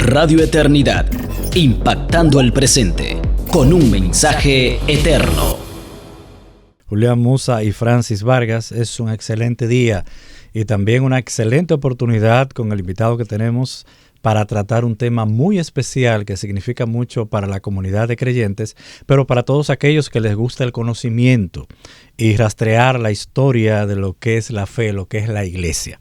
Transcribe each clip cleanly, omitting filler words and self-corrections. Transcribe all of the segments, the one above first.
Radio Eternidad, impactando el presente con un mensaje eterno. Julián Musa y Francis Vargas, es un excelente día y también una excelente oportunidad con el invitado que tenemos para tratar un tema muy especial que significa mucho para la comunidad de creyentes, pero para todos aquellos que les gusta el conocimiento y rastrear la historia de lo que es la fe, lo que es la iglesia.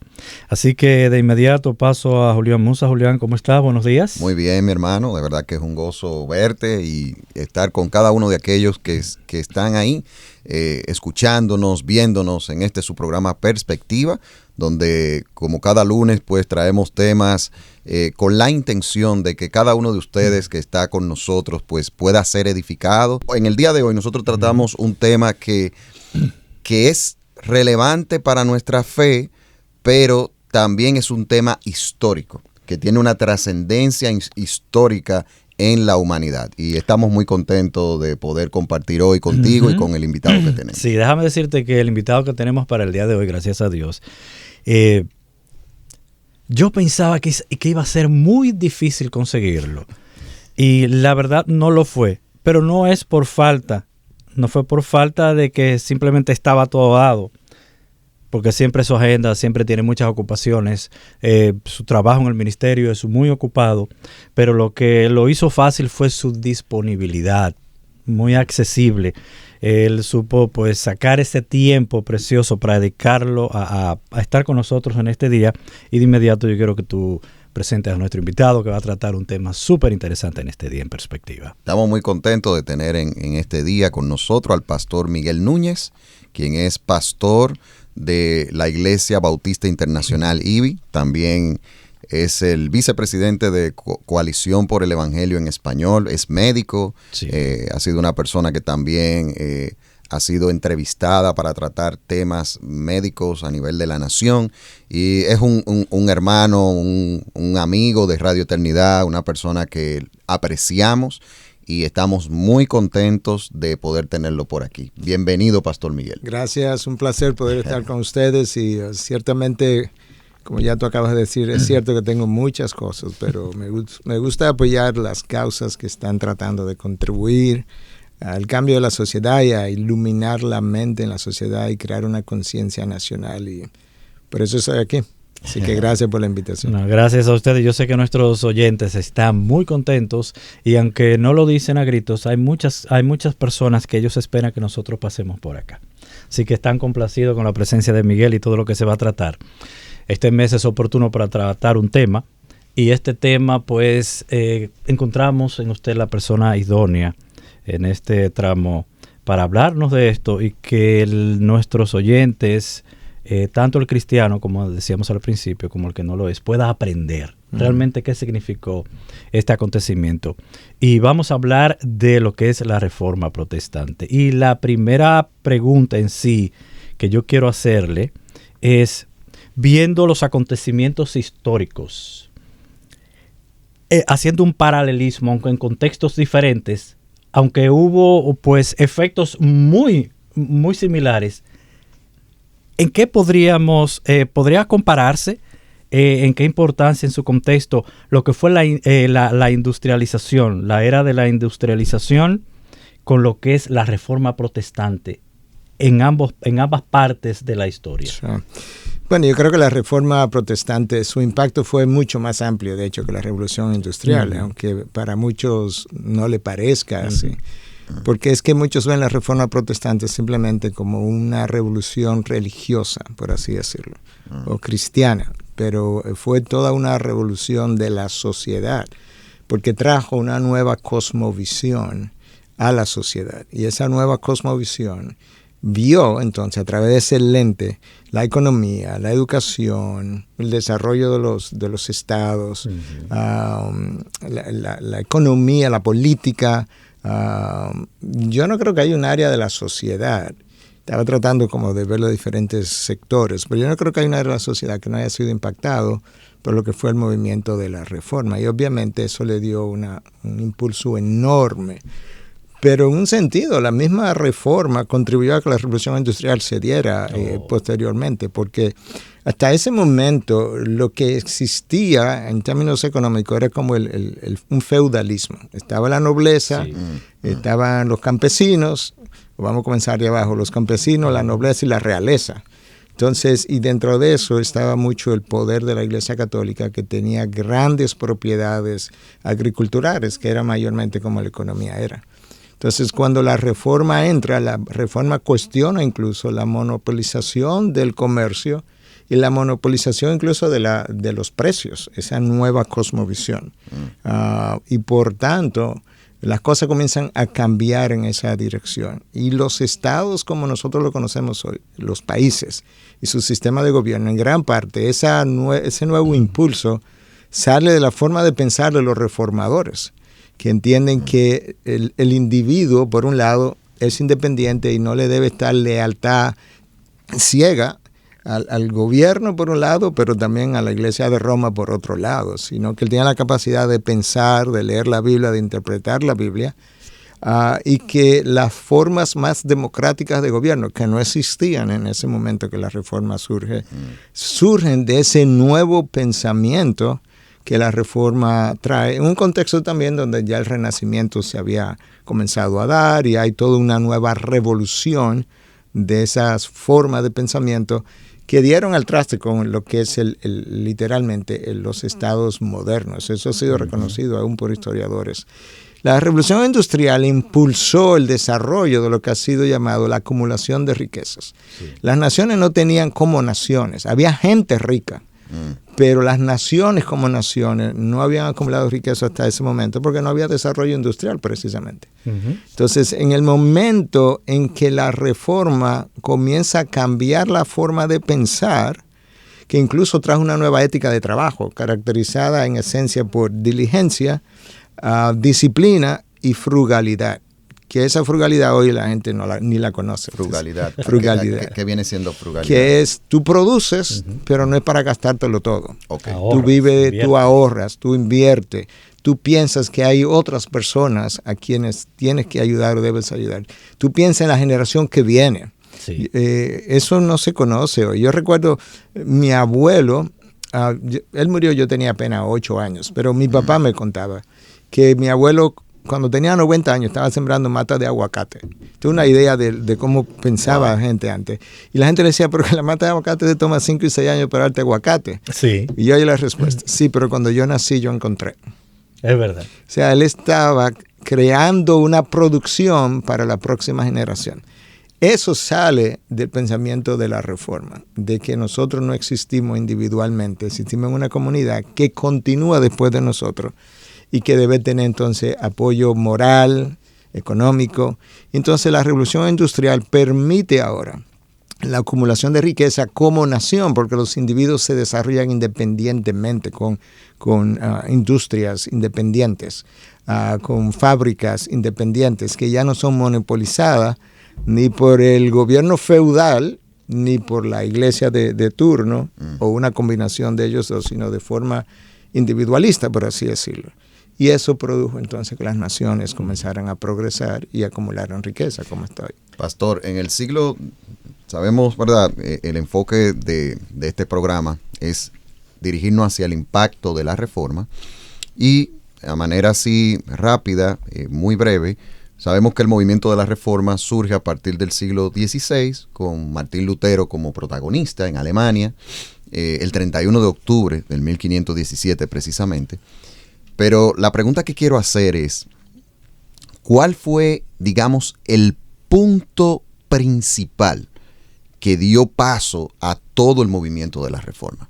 Así que de inmediato paso a Julián Musa. Julián, ¿cómo estás? Buenos días. Muy bien, mi hermano. De verdad que es un gozo verte y estar con cada uno de aquellos que están ahí, escuchándonos, viéndonos en su programa Perspectiva, donde como cada lunes pues traemos temas con la intención de que cada uno de ustedes que está con nosotros pues pueda ser edificado. En el día de hoy nosotros tratamos un tema que es relevante para nuestra fe, pero también es un tema histórico, que tiene una trascendencia histórica en la humanidad. Y estamos muy contentos de poder compartir hoy contigo y con el invitado que tenemos. Sí, déjame decirte que el invitado que tenemos para el día de hoy, gracias a Dios, yo pensaba que iba a ser muy difícil conseguirlo. Y la verdad no lo fue. Pero no es por falta. No fue por falta de que simplemente estaba todo dado. Porque siempre su agenda, siempre tiene muchas ocupaciones. Su trabajo en el ministerio es muy ocupado. Pero lo que lo hizo fácil fue su disponibilidad. Muy accesible. Él supo pues sacar ese tiempo precioso para dedicarlo a estar con nosotros en este día. Y de inmediato yo quiero que tú presentes a nuestro invitado que va a tratar un tema súper interesante en este día en Perspectiva. Estamos muy contentos de tener en este día con nosotros al pastor Miguel Núñez, quien es pastor de la Iglesia Bautista Internacional IBI. También es el vicepresidente de Coalición por el Evangelio en Español, es médico, sí. Ha sido una persona que también ha sido entrevistada para tratar temas médicos a nivel de la nación y es un hermano, un amigo de Radio Eternidad, una persona que apreciamos y estamos muy contentos de poder tenerlo por aquí. Bienvenido, Pastor Miguel. Gracias, un placer poder estar con ustedes y ciertamente, como ya tú acabas de decir, es cierto que tengo muchas cosas, pero me gusta apoyar las causas que están tratando de contribuir al cambio de la sociedad y a iluminar la mente en la sociedad y crear una conciencia nacional. Y por eso estoy aquí. Así que gracias por la invitación. No, gracias a ustedes. Yo sé que nuestros oyentes están muy contentos y aunque no lo dicen a gritos, hay muchas personas que ellos esperan que nosotros pasemos por acá. Así que están complacidos con la presencia de Miguel y todo lo que se va a tratar. Este mes es oportuno para tratar un tema y este tema pues encontramos en usted la persona idónea en este tramo para hablarnos de esto y que nuestros oyentes, tanto el cristiano como decíamos al principio como el que no lo es, pueda aprender realmente qué significó este acontecimiento. Y vamos a hablar de lo que es la Reforma Protestante. Y la primera pregunta en sí que yo quiero hacerle es, viendo los acontecimientos históricos, haciendo un paralelismo, aunque en contextos diferentes, aunque hubo pues efectos muy, muy similares, ¿en qué podría compararse, en qué importancia en su contexto, lo que fue la industrialización, la era de la industrialización, con lo que es la Reforma Protestante en ambas partes de la historia? Sí. Bueno, yo creo que la Reforma Protestante, su impacto fue mucho más amplio, de hecho, que la Revolución Industrial, aunque para muchos no le parezca así. Porque es que muchos ven la Reforma Protestante simplemente como una revolución religiosa, por así decirlo, o cristiana, pero fue toda una revolución de la sociedad, porque trajo una nueva cosmovisión a la sociedad. Y esa nueva cosmovisión vio entonces a través de ese lente la economía, la educación, el desarrollo de los estados, la economía, la política. Yo no creo que haya un área de la sociedad, estaba tratando como de ver los diferentes sectores, pero yo no creo que haya un área de la sociedad que no haya sido impactado por lo que fue el movimiento de la Reforma, y obviamente eso le dio un impulso enorme. Pero en un sentido, la misma Reforma contribuyó a que la Revolución Industrial se diera posteriormente, porque Hasta ese momento lo que existía en términos económicos era como un feudalismo. Estaba la nobleza, estaban los campesinos, vamos a comenzar de abajo, los campesinos, la nobleza y la realeza. Entonces, y dentro de eso estaba mucho el poder de la Iglesia Católica, que tenía grandes propiedades agriculturales, que era mayormente como la economía era. Entonces, cuando la reforma entra, la reforma cuestiona incluso la monopolización del comercio y la monopolización incluso de los precios, esa nueva cosmovisión. Y por tanto, las cosas comienzan a cambiar en esa dirección. Y los estados, como nosotros lo conocemos hoy, los países y su sistema de gobierno, en gran parte, ese nuevo impulso sale de la forma de pensar de los reformadores, que entienden que el individuo, por un lado, es independiente y no le debe estar lealtad ciega al gobierno por un lado, pero también a la Iglesia de Roma por otro lado, sino que él tiene la capacidad de pensar, de leer la Biblia, de interpretar la Biblia, y que las formas más democráticas de gobierno, que no existían en ese momento que la reforma surge, surgen de ese nuevo pensamiento que la reforma trae, en un contexto también donde ya el Renacimiento se había comenzado a dar y hay toda una nueva revolución de esas formas de pensamiento que dieron al traste con lo que es literalmente los estados modernos. Eso ha sido reconocido aún por historiadores. La revolución industrial impulsó el desarrollo de lo que ha sido llamado la acumulación de riquezas. Sí. Las naciones no tenían como naciones, había gente rica, pero las naciones como naciones no habían acumulado riqueza hasta ese momento porque no había desarrollo industrial precisamente. Entonces, en el momento en que la reforma comienza a cambiar la forma de pensar, que incluso trajo una nueva ética de trabajo, caracterizada en esencia por diligencia, disciplina y frugalidad. Que esa frugalidad hoy la gente ni la conoce. Frugalidad. ¿Qué viene siendo frugalidad? Que es, tú produces, pero no es para gastártelo todo. Okay. Tú vives, tú ahorras, tú inviertes, tú piensas que hay otras personas a quienes tienes que ayudar o debes ayudar. Tú piensas en la generación que viene. Sí. Eso no se conoce hoy. Yo recuerdo mi abuelo, él murió, yo tenía apenas 8 años, pero mi papá me contaba que mi abuelo, cuando tenía 90 años, estaba sembrando matas de aguacate. Tuve una idea de cómo pensaba la gente antes. Y la gente le decía, pero la mata de aguacate te toma 5 y 6 años para darte aguacate. Sí. Y yo oí la respuesta, sí, pero cuando yo nací yo encontré. Es verdad. O sea, él estaba creando una producción para la próxima generación. Eso sale del pensamiento de la reforma, de que nosotros no existimos individualmente, existimos en una comunidad que continúa después de nosotros y que debe tener entonces apoyo moral, económico. Entonces la revolución industrial permite ahora la acumulación de riqueza como nación, porque los individuos se desarrollan independientemente con industrias independientes, con fábricas independientes que ya no son monopolizadas ni por el gobierno feudal, ni por la iglesia de turno, o una combinación de ellos dos, sino de forma individualista, por así decirlo. Y eso produjo entonces que las naciones comenzaran a progresar y acumularan riqueza, como está hoy. Pastor, en el siglo, sabemos, ¿verdad? El enfoque de este programa es dirigirnos hacia el impacto de la reforma y a manera así rápida, muy breve, sabemos que el movimiento de la reforma surge a partir del siglo XVI, con Martín Lutero como protagonista en Alemania, el 31 de octubre del 1517 precisamente. Pero la pregunta que quiero hacer es, ¿cuál fue, digamos, el punto principal que dio paso a todo el movimiento de la reforma?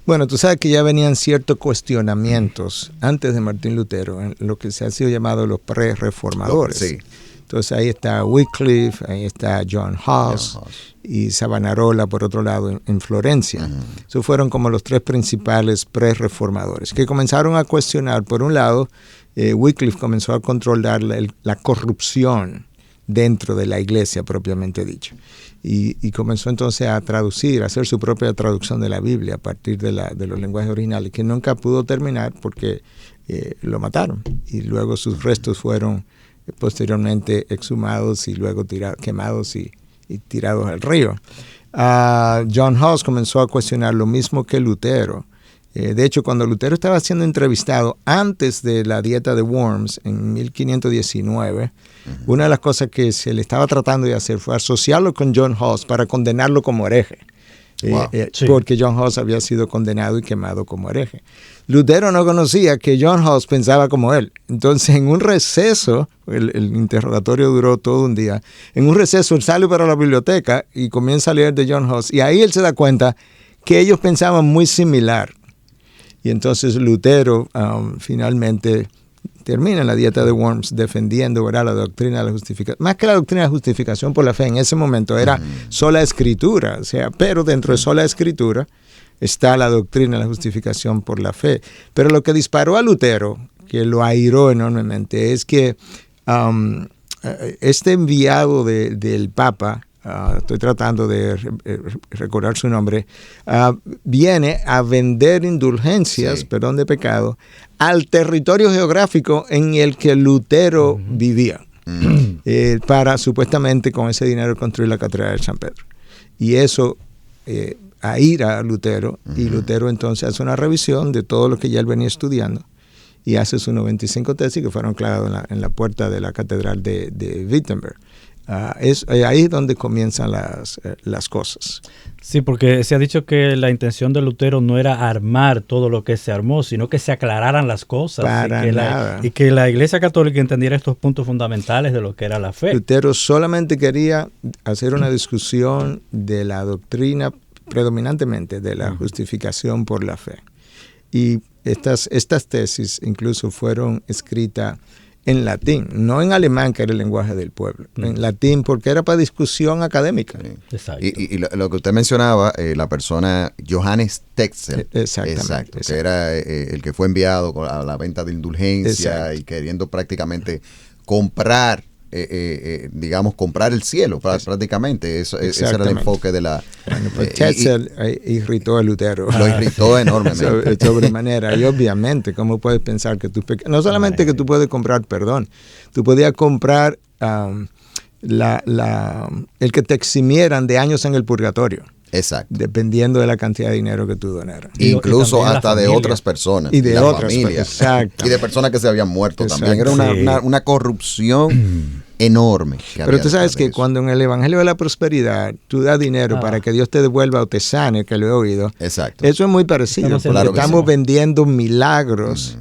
Bueno, tú sabes que ya venían ciertos cuestionamientos antes de Martín Lutero, en lo que se ha sido llamado los pre-reformadores. Sí. Entonces ahí está Wycliffe, ahí está John Huss y Savonarola, por otro lado, en Florencia. Esos fueron como los 3 principales pre-reformadores, que comenzaron a cuestionar, por un lado, Wycliffe comenzó a controlar la corrupción dentro de la iglesia propiamente dicho. Y comenzó entonces a traducir, a hacer su propia traducción de la Biblia a partir de los lenguajes originales, que nunca pudo terminar porque lo mataron. Y luego sus restos fueron posteriormente exhumados y luego quemados y tirados al río. John Huss comenzó a cuestionar lo mismo que Lutero. De hecho, cuando Lutero estaba siendo entrevistado antes de la dieta de Worms en 1519, una de las cosas que se le estaba tratando de hacer fue asociarlo con John Huss para condenarlo como hereje. Sí. Porque John Huss había sido condenado y quemado como hereje. Lutero no conocía que John Huss pensaba como él. Entonces, en un receso, el interrogatorio duró todo un día, en un receso él sale para la biblioteca y comienza a leer de John Huss, y ahí él se da cuenta que ellos pensaban muy similar. Y entonces Lutero finalmente termina en la dieta de Worms defendiendo, ¿verdad?, la doctrina de la justificación. Más que la doctrina de la justificación por la fe, en ese momento era sola escritura, o sea, pero dentro de sola escritura está la doctrina de la justificación por la fe. Pero lo que disparó a Lutero, que lo airó enormemente, es que este enviado del Papa, estoy tratando de recordar su nombre, viene a vender indulgencias, perdón de pecado, al territorio geográfico en el que Lutero vivía, para supuestamente con ese dinero construir la Catedral de San Pedro. Y eso aira a Lutero, y Lutero entonces hace una revisión de todo lo que ya él venía estudiando y hace sus 95 tesis que fueron clavadas en la puerta de la Catedral de Wittenberg. Es ahí donde comienzan las cosas. Sí, porque se ha dicho que la intención de Lutero no era armar todo lo que se armó, sino que se aclararan las cosas. Y que la Iglesia Católica entendiera estos puntos fundamentales de lo que era la fe. Lutero solamente quería hacer una discusión de la doctrina, predominantemente de la justificación por la fe. Y estas tesis incluso fueron escritas en latín, no en alemán, que era el lenguaje del pueblo, en latín, porque era para discusión académica. Sí. Exacto. Y lo que usted mencionaba, la persona Johannes Tetzel, exacto, que era el que fue enviado a la venta de indulgencia y queriendo prácticamente comprar, digamos, comprar el cielo prácticamente. Ese era el enfoque de la... Bueno, pues Tetzel irritó a Lutero. Lo irritó enormemente. Sobremanera. Y obviamente, ¿cómo puedes pensar que tus pecados... No solamente que tú puedes comprar perdón, tú podías comprar el que te eximieran de años en el purgatorio. Exacto. Dependiendo de la cantidad de dinero que tú donaras. Incluso hasta de otras personas. Y de otras familias. Exacto. Y de personas que se habían muerto también. Era una corrupción enorme. Pero tú sabes que cuando en el Evangelio de la Prosperidad tú das dinero para que Dios te devuelva o te sane, que lo he oído. Exacto. Eso es muy parecido. Porque estamos vendiendo milagros.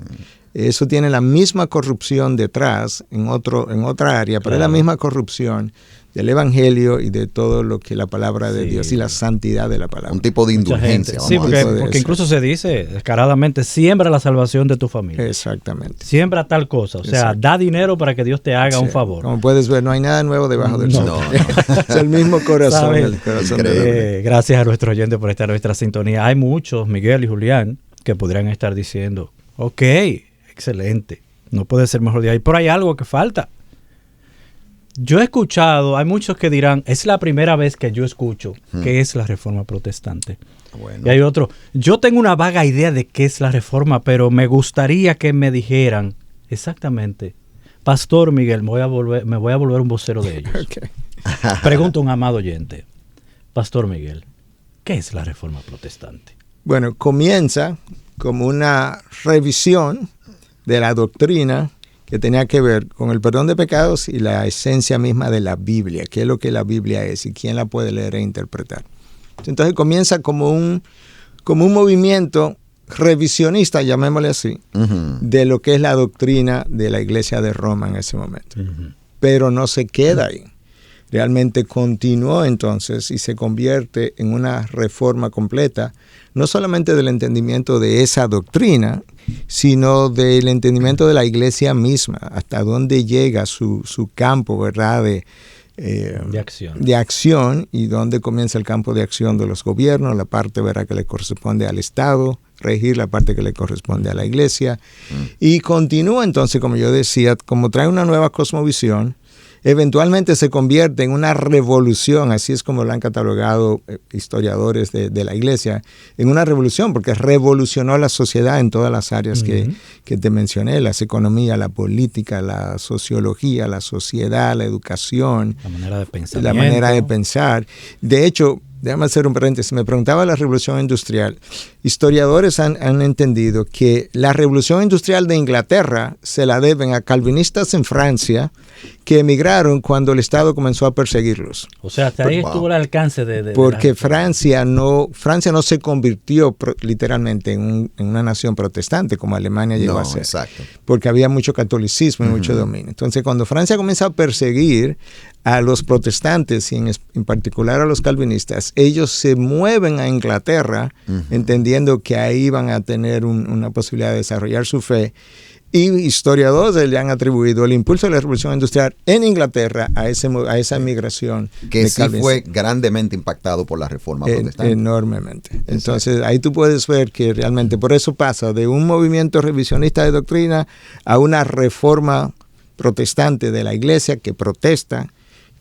Eso tiene la misma corrupción detrás en otra área, pero es la misma corrupción del Evangelio y de todo lo que la palabra de Dios y la santidad de la palabra. Un tipo de indulgencia. Sí, porque incluso se dice descaradamente, siembra la salvación de tu familia. Exactamente. Siembra tal cosa, o sea, da dinero para que Dios te haga un favor. Como puedes ver, no hay nada nuevo debajo del sol. No. Es el mismo corazón. Gracias a nuestro oyente por estar en nuestra sintonía. Hay muchos, Miguel y Julián, que podrían estar diciendo, ok, excelente, no puede ser mejor de ahí, pero hay algo que falta. Yo he escuchado, hay muchos que dirán, es la primera vez que yo escucho qué es la Reforma Protestante. Bueno. Y hay otro, yo tengo una vaga idea de qué es la Reforma, pero me gustaría que me dijeran exactamente. Pastor Miguel, me voy a volver un vocero de ellos. Okay. Pregunto a un amado oyente. Pastor Miguel, ¿qué es la Reforma Protestante? Bueno, comienza como una revisión de la doctrina que tenía que ver con el perdón de pecados y la esencia misma de la Biblia, qué es lo que la Biblia es y quién la puede leer e interpretar. Entonces comienza como un movimiento revisionista, llamémosle así, de lo que es la doctrina de la Iglesia de Roma en ese momento. Pero no se queda ahí. Realmente continuó entonces y se convierte en una reforma completa, no solamente del entendimiento de esa doctrina, sino del entendimiento de la Iglesia misma, hasta dónde llega su campo, ¿verdad?, de acción y dónde comienza el campo de acción de los gobiernos, la parte, ¿verdad?, que le corresponde al Estado, regir la parte que le corresponde a la Iglesia. Y continúa entonces, como yo decía, como trae una nueva cosmovisión, eventualmente se convierte en una revolución, así es como lo han catalogado historiadores de la Iglesia, en una revolución, porque revolucionó la sociedad en todas las áreas que te mencioné, las economías, la política, la sociología, la sociedad, la educación, la manera de pensar. La manera de pensar. De hecho, déjame hacer un paréntesis, me preguntaba la revolución industrial. Historiadores han entendido que la revolución industrial de Inglaterra se la deben a calvinistas en Francia que emigraron cuando el Estado comenzó a perseguirlos. O sea, hasta ahí estuvo el alcance de porque Francia no se convirtió literalmente en una nación protestante como Alemania llegó a ser. Exacto. Porque había mucho catolicismo y mucho dominio. Entonces, cuando Francia comienza a perseguir a los protestantes y en particular a los calvinistas, ellos se mueven a Inglaterra entendiendo que ahí van a tener una posibilidad de desarrollar su fe. Y historiadores le han atribuido el impulso de la revolución industrial en Inglaterra a esa migración. Que sí fue grandemente impactado por la reforma protestante. Enormemente. Entonces ahí tú puedes ver que realmente por eso pasa de un movimiento revisionista de doctrina a una reforma protestante de la iglesia que protesta,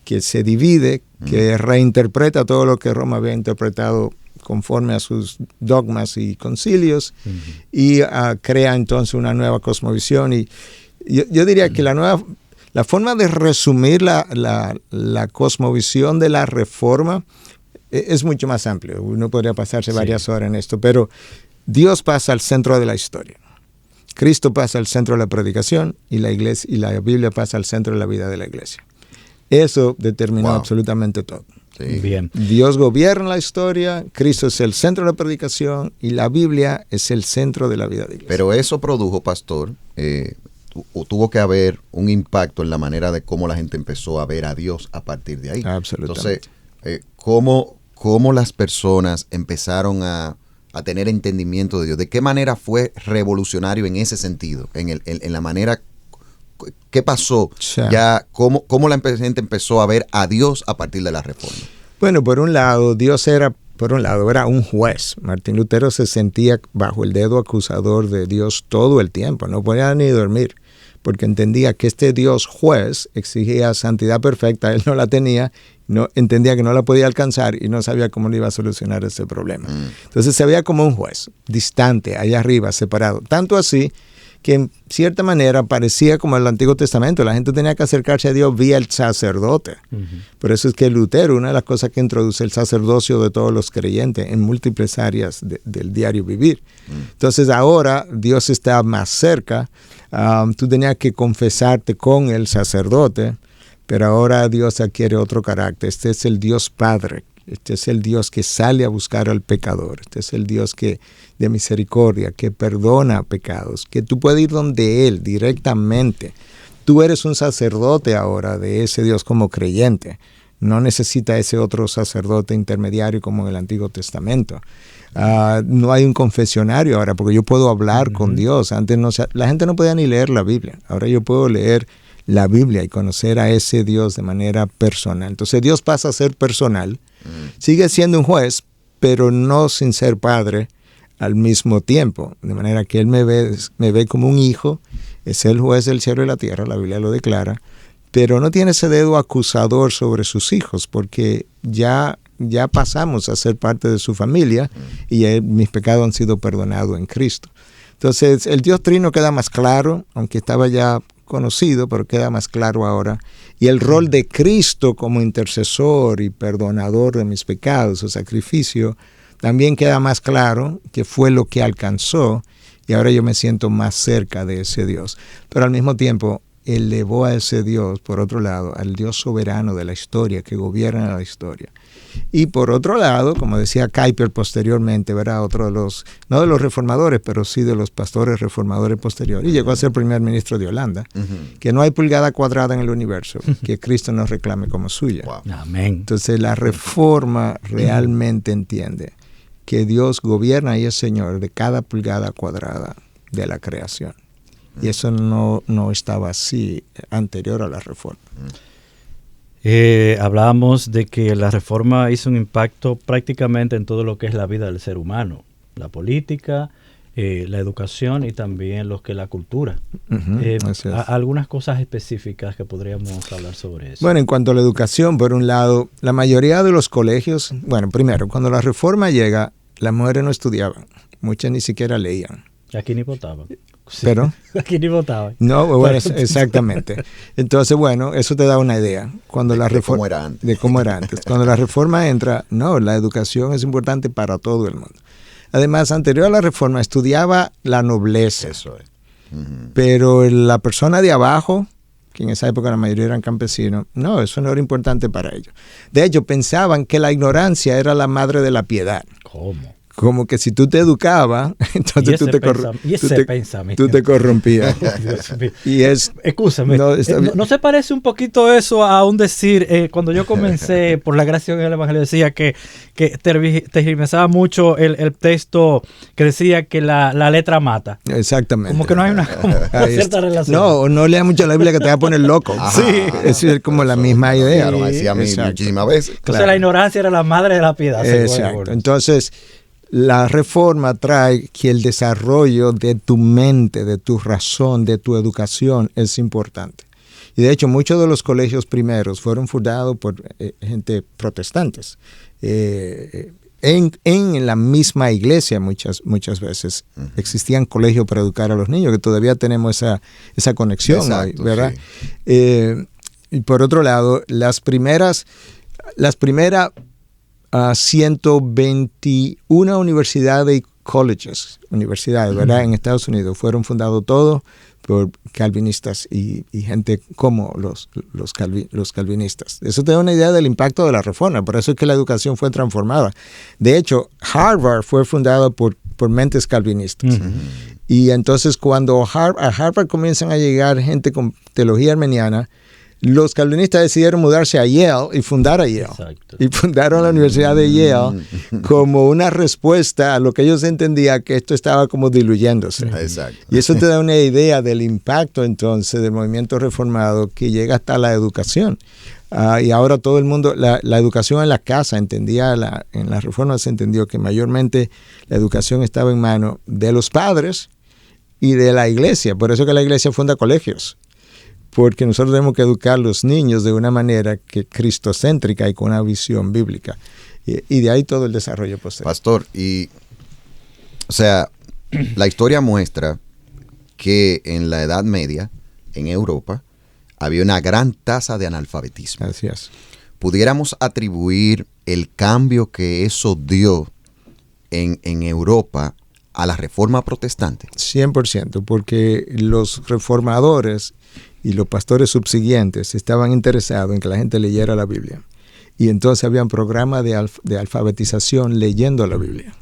que se divide, que reinterpreta todo lo que Roma había interpretado conforme a sus dogmas y concilios, y crea entonces una nueva cosmovisión. Y yo diría que la forma de resumir la cosmovisión de la Reforma es mucho más amplio. Uno podría pasarse varias horas en esto, pero Dios pasa al centro de la historia. Cristo pasa al centro de la predicación y la iglesia y la Biblia pasa al centro de la vida de la iglesia. Eso determinó absolutamente todo. Sí. Bien. Dios gobierna la historia, Cristo es el centro de la predicación y la Biblia es el centro de la vida de la iglesia. Pero eso produjo, pastor, tuvo que haber un impacto en la manera de cómo la gente empezó a ver a Dios a partir de ahí. Absolutamente. Entonces, ¿cómo las personas empezaron a tener entendimiento de Dios? ¿De qué manera fue revolucionario en ese sentido? En la manera... ¿Qué pasó? Ya, ¿cómo la gente empezó a ver a Dios a partir de la reforma? Bueno, por un lado, Dios era un juez. Martín Lutero se sentía bajo el dedo acusador de Dios todo el tiempo. No podía ni dormir, porque entendía que este Dios juez exigía santidad perfecta. Él no la tenía, entendía que no la podía alcanzar y no sabía cómo le iba a solucionar ese problema. Entonces se veía como un juez, distante, allá arriba, separado. Tanto así que en cierta manera parecía como el Antiguo Testamento. La gente tenía que acercarse a Dios vía el sacerdote. Por eso es que Lutero, una de las cosas que introduce el sacerdocio de todos los creyentes en múltiples áreas del diario vivir. Entonces ahora Dios está más cerca. Tú tenías que confesarte con el sacerdote, pero ahora Dios adquiere otro carácter. Este es el Dios Padre. Este es el Dios que sale a buscar al pecador. Este es el Dios de misericordia, que perdona pecados, que tú puedes ir donde Él directamente. Tú eres un sacerdote ahora de ese Dios como creyente. No necesita ese otro sacerdote intermediario como en el Antiguo Testamento. No hay un confesionario ahora, porque yo puedo hablar con Dios. Antes la gente no podía ni leer la Biblia. Ahora yo puedo leer la Biblia y conocer a ese Dios de manera personal. Entonces Dios pasa a ser personal. Sigue siendo un juez, pero no sin ser padre al mismo tiempo. De manera que Él me ve como un hijo, es el juez del cielo y la tierra, la Biblia lo declara, pero no tiene ese dedo acusador sobre sus hijos, porque ya pasamos a ser parte de su familia y mis pecados han sido perdonados en Cristo. Entonces el Dios Trino queda más claro, aunque estaba ya conocido, pero queda más claro ahora. Y el rol de Cristo como intercesor y perdonador de mis pecados, su sacrificio, también queda más claro, que fue lo que alcanzó, y ahora yo me siento más cerca de ese Dios. Pero al mismo tiempo, elevó a ese Dios, por otro lado, al Dios soberano de la historia, que gobierna la historia. Y por otro lado, como decía Kuyper posteriormente, ¿verdad? Otro de los, no de los reformadores, pero sí de los pastores reformadores posteriores, y llegó a ser primer ministro de Holanda, que no hay pulgada cuadrada en el universo que Cristo nos reclame como suya. Wow. Amén. Entonces la reforma realmente entiende que Dios gobierna y es Señor de cada pulgada cuadrada de la creación. Y eso no estaba así anterior a la reforma. Hablábamos de que la reforma hizo un impacto prácticamente en todo lo que es la vida del ser humano, la política, la educación y también lo que es la cultura. Algunas cosas específicas que podríamos hablar sobre eso. Bueno, en cuanto a la educación, por un lado, la mayoría de los colegios, bueno, primero, cuando la reforma llega, las mujeres no estudiaban, muchas ni siquiera leían. Aquí ni votaban. Sí. ¿Pero? Aquí ni votaban. No, bueno, exactamente. Entonces, bueno, eso te da una idea. Cuando la de cómo era antes. De cómo era antes. Cuando la reforma entra, no, la educación es importante para todo el mundo. Además, anterior a la reforma, estudiaba la nobleza. Eso es. Pero la persona de abajo, que en esa época la mayoría eran campesinos, no, eso no era importante para ellos. De hecho, pensaban que la ignorancia era la madre de la piedad. ¿Cómo? Como que si tú te educabas, entonces tú te corrompías. Y es... Escúchame, ¿no se parece un poquito eso a un decir, cuando yo comencé por la gracia del Evangelio, decía que tergiversaba mucho el texto que decía que la letra mata? Exactamente. Como que no hay una cierta relación. No lea mucho la Biblia que te va a poner loco. Ajá. Sí, es como la misma idea. Claro, decía a mí muchísimas veces. Entonces la ignorancia era la madre de la piedad. Exacto. Entonces... la reforma trae que el desarrollo de tu mente, de tu razón, de tu educación es importante. Y de hecho muchos de los colegios primeros fueron fundados por gente protestantes. En la misma iglesia muchas veces existían colegios para educar a los niños, que todavía tenemos esa conexión. Exacto, hoy, ¿verdad? Sí. Y por otro lado, las primeras 121 universidades ¿verdad? En Estados Unidos fueron fundados todos por calvinistas y gente como los calvinistas. Eso te da una idea del impacto de la reforma, por eso es que la educación fue transformada. De hecho, Harvard fue fundado por mentes calvinistas. Y entonces cuando a Harvard comienzan a llegar gente con teología armeniana, los calvinistas decidieron mudarse a Yale y fundar a Yale. Exacto. Y fundaron la Universidad de Yale como una respuesta a lo que ellos entendían que esto estaba como diluyéndose. Exacto. Y eso te da una idea del impacto entonces del movimiento reformado que llega hasta la educación. Y ahora todo el mundo, la educación en la casa, en la reforma se entendió que mayormente la educación estaba en manos de los padres y de la iglesia. Por eso que la iglesia funda colegios. Porque nosotros tenemos que educar a los niños de una manera que cristocéntrica y con una visión bíblica. Y de ahí todo el desarrollo posterior. Pastor, la historia muestra que en la Edad Media, en Europa, había una gran tasa de analfabetismo. Así es. ¿Pudiéramos atribuir el cambio que eso dio en Europa a la reforma protestante? 100%, porque los reformadores y los pastores subsiguientes estaban interesados en que la gente leyera la Biblia. Y entonces habían programas de alfabetización leyendo la Biblia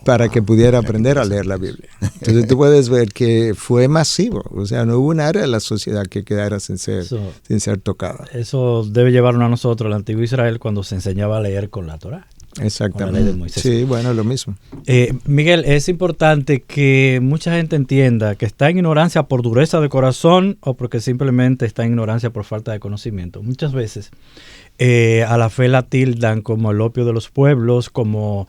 para que pudiera aprender a leer la Biblia. Entonces tú puedes ver que fue masivo. O sea, no hubo un área de la sociedad que quedara sin ser tocada. Eso debe llevarnos a nosotros, al antiguo Israel, cuando se enseñaba a leer con la Torá. Exactamente. Sí, bueno, lo mismo. Miguel, es importante que mucha gente entienda que está en ignorancia por dureza de corazón o porque simplemente está en ignorancia por falta de conocimiento. Muchas veces a la fe la tildan como el opio de los pueblos, como